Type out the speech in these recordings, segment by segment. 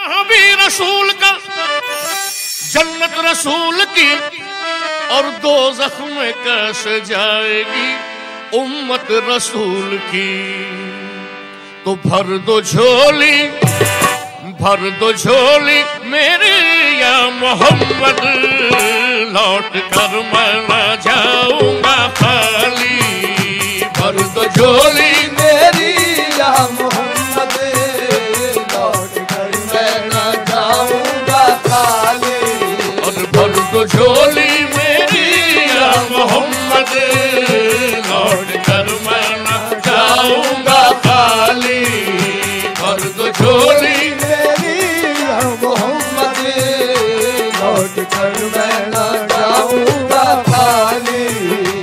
वहां भी रसूल का, जन्नत रसूल की और दोज़ख में कैसे जाएगी उम्मत रसूल की। तो भर दो झोली मेरी या मोहम्मद, लौट कर मैं न जाऊंगा खाली। भर दो झोली मेरी या मोहम्मद, लौट कर मैं न जाऊंगा खाली। और भर दो झोली मेरी या मोहम्मद, लौट कर मैं न जाऊंगा खाली। भर दो झोली मोहम्मद, लौट कर मैं न जाऊंगा खाली।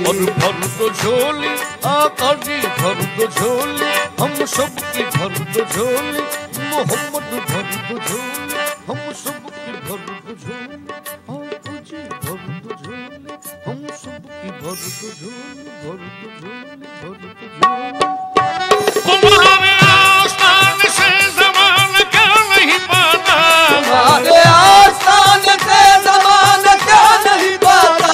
और भर दो झोली आका जी, भर दो झोली हम सब की, भर दो झोली मोहम्मद, भर दो झोली हम सब की, भर दो झोली आका जी, भर दो झोली हम सब की, भर दो झोली, भर दो झोली, भर दो झोली। तुम्हारे आस्थान से ज़माना क्या नहीं पाता, तुम्हारे आस्थान से ज़माना क्या नहीं पाता।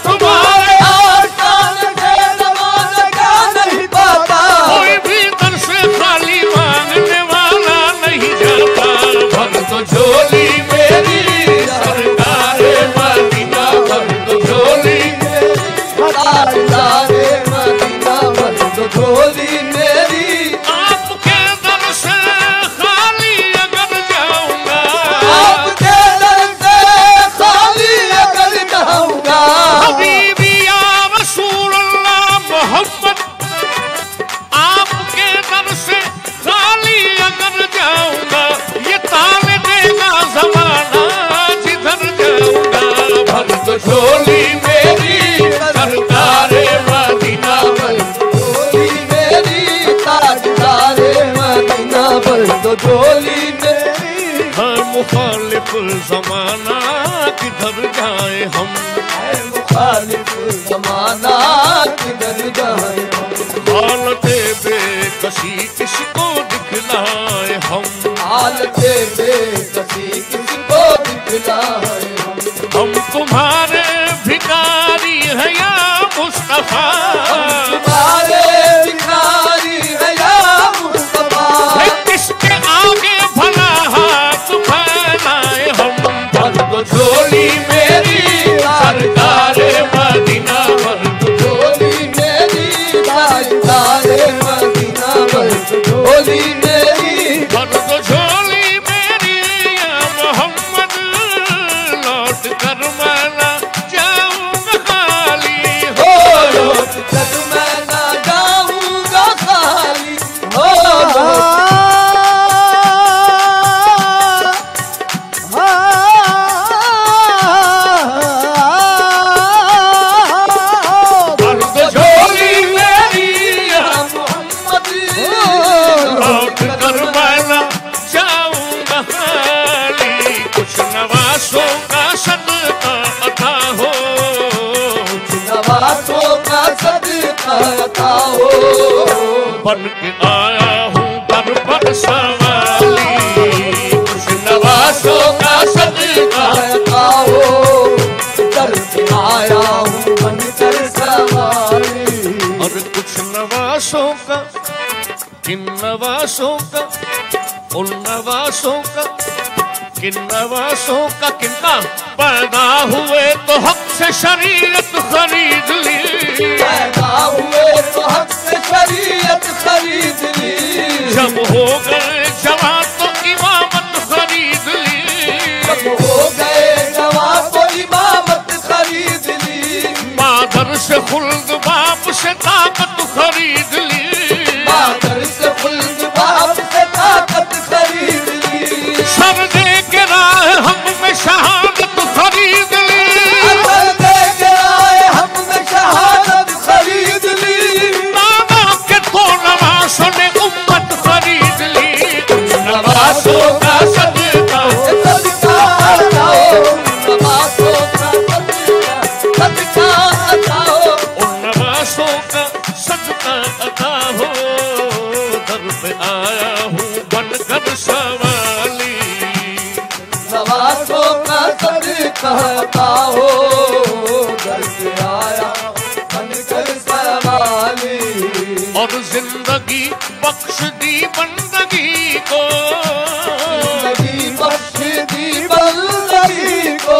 तुम्हारे आस्थान से ज़माना क्या नहीं पाता। कोई भी दर से खाली मांगने वाला नहीं जाता। भर दो झोली मेरी सरकार मदीना, भर दो झोली सरकार मदीना, भर दो झोली मेरी। आपके दर से खाली अगर जाऊंगा, आपके दर से खाली अगर जाऊंगा। हबीबी या रसूल अल्लाह मोहम्मद, आपके दर से खाली अगर जाऊंगा, ये ताल देगा ज़माना जिधर जाऊंगा। भर दो झोली मेरी सरकार मदीना, भर झोली मेरी ताजदार मदीना, भर दो झोली मेरी। है मुखालिफ ज़माना किधर जाए हम, है मुखालिफ ज़माना किधर जाए हम। हालते बेकसी किसको दिखलाए हम, हालते बेकसी किसको दिखलाए हम। हम तुम्हारे भिखारी हैं या मुस्तफा, तुम्हारे भिखारी है या मुस्तफा। किसके आगे भला हाथ फैलाए हम। भर दो झोली मेरी सरकार मदीना, भर दो झोली मेरी ताजदार मदीना, भर दो झोली मेरी। भर दो झोली मेरी या मोहम्मद, लौट कर मैं न जाऊंगा खाली। हो लौट कर मैं न जाऊंगा खाली। हो भर दो झोली मेरी या मोहम्मद, लौट कर मैं न जाऊंगा खाली। कुछ नवासों का सदका अता हो, नवाज़ों का सदका अता हो। बन के आया हूँ दर पर सवाली। कुछ नवासों का सदका अता हो, दर पे आया हूँ बनकर सवारी। और कुछ नवासों का, किन नवासों का, उन नवासों का, किन नवासों का, किनका पैदा हुए तो हक से शरीयत खरीद ली। पैदा हुए तो हक से शरीयत खरीद ली। जब हो गए जवान तो इमामत खरीद ली। जब हो गए जवान तो इमामत खरीद ली। मादर से खुल्द बाप से ताकत खरीद ली। मादर से खुल्द बाप से ताकत खरीद ली। सर दे के राह हम में शहादत खरीद ली। सर दे के राह हम में शहादत खरीद ली। नाना के तो नवासों ने उम्मत खरीद ली। नवासों का सदका सदका अताओ, नवासों का सदका अताओ। उन नवासों का सदका कहता हो दर पे आया बनकर सवाली। और जिंदगी बख्श दी बंदगी को, जिंदगी बख्श दी बंदगी को,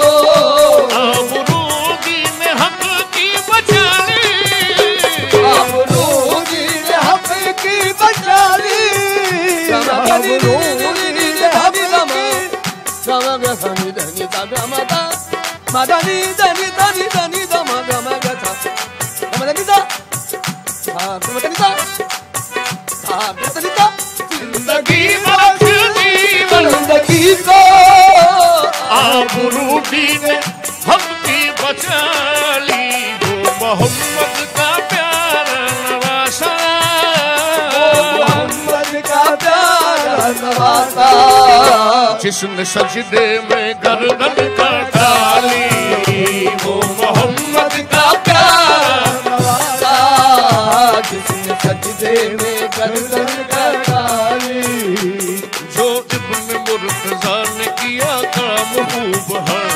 आबरू दीन हक की बचा ली, आबरू दीन हक की बचा ली। आबरू दीन हक की मदनी दनी दनी दनी द मग मग था मदनी दा हां मदनी दा हां मदनी दा। जिंदगी बख्श दी बंदगी को, आबरू दीन हक की बचा ली। वो मोहम्मद का प्यारा नवासा, मोहम्मद का प्यारा नवासा, जिसने सजदे में गर्दन कटा ली। वो मोहम्मद का प्यारा नवासा, जिसने सजदे में गर्दन कटा ली। जो इब्न मुर्तजा ने किया काम खूब है,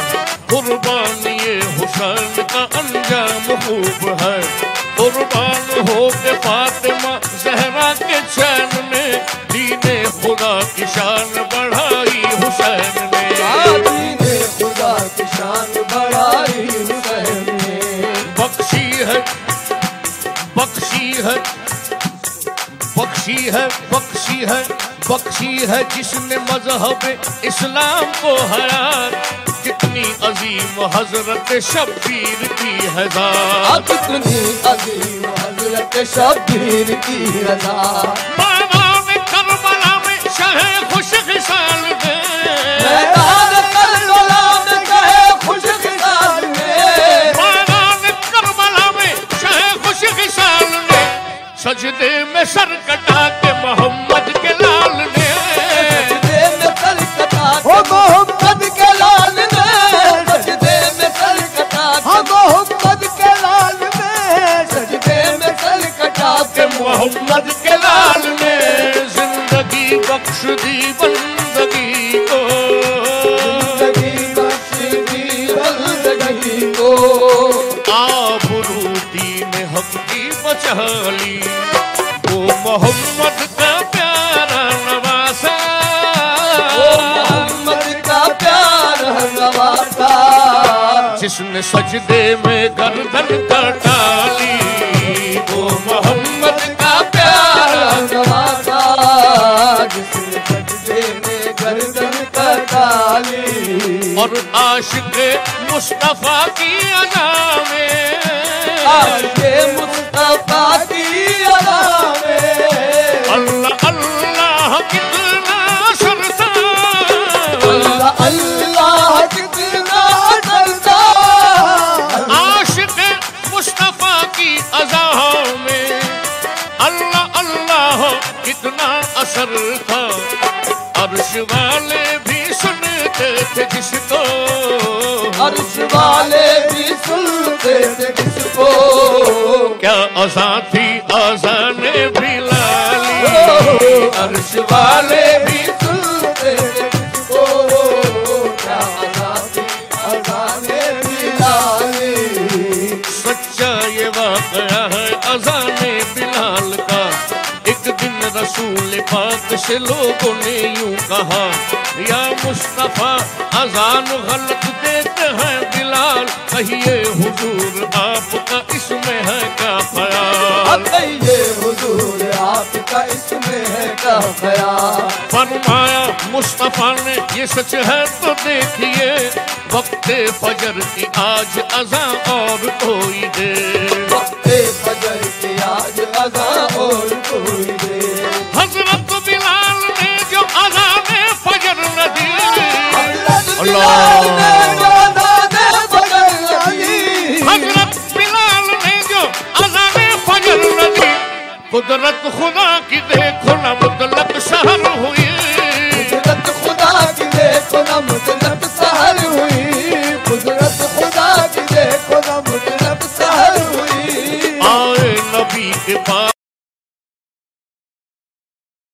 कुर्बानी हुसैन का अंजाम खूब है। कुर्बान हो के फातिमा ज़हरा के चैन में, दीने खुदा की शान बढ़ाई हुसैन ने, दीने खुदा की शान बढ़ाई हुसैन ने। बख्शी है बख्शी है बख्शी है बख्शी है बख्शी है जिसने मजहब इस्लाम को हयात। कितनी अजीम हजरत शब्बीर की है ज़ात, कितनी अजीम हजरत शब्बीर की रज़ा। मैदान करबला में शहे खुश खिसाल दे, मैदान करबला में कहे खुश खिसाल में, मैदान करबला में शहे खुश खिसाल ने, सजदे में सर कटा के मोहम्मद के लाल ने, सजदे में सर कटा के मोहम्मद के लाल ने, सजदे में सर कटा के मोहम्मद के लाल ने, सजदे में सर कटा के मोहम्मद के लाल ने जिंदगी बख्श दी बंदगी को, जिंदगी बख्श दी बंदगी को, आबरू दीन हक की बचा ली। वो मोहम्मद का प्यारा नवासा, वो मोहम्मद का प्यारा नवासा, जिसने सजदे में गर्दन कटा ली। वो मोहम्मद का प्यारा नवासा, जिसने सजदे में गर्दन कटा ली। और आशिक़ मुस्तफा की अदा में, आशिक़ मुस्तफा की अदा में, अल्लाह अल्लाह कितना सरता, अल्लाह अल्लाह कितना डरता। आशिक़ मुस्तफा की अदा में अल्लाह अल्लाह कितना असर था। अर्श वाले भी सुनते थे जिसको, अर्श वाले भी सुनते थे किसको, क्या अज़ां थी अज़ाने बिलाली। अर्श वाले भी सुनते थे किसको, क्या अज़ां थी अज़ाने बिलाली। सच्चा ये वाक़या है अज़ाने बिलाल का। एक दिन रसूल पाक से लोगों ने यूं कहा, या मुस्तफा अज़ान गलत देते हैं बिलाल, कहिए हुजूर आपका इसमें है क्या ख्याल। कहिए हुजूर आपका इसमें है क्या ख्याल। फरमाया मुस्तफा ने ये सच है तो देखिए, वक्ते फजर की आज अज़ां और कोई दे, वक्ते फजर की आज अज़ां और कोई दे। हजरत बिलाल ने जो अज़ाने फजर न दी, हजरत बिलाल ने जो अज़ाने फजर न दी, हजरत बिलाल ने जो अज़ाने फजर न दी, कुदरत खुदा की देखो न मुतलक सहर हुई, कुदरत खुदा की देखो न मुतलक सहर हुई, कुदरत खुदा की देखो न मुतलक सहर हुई। आए नबी के पास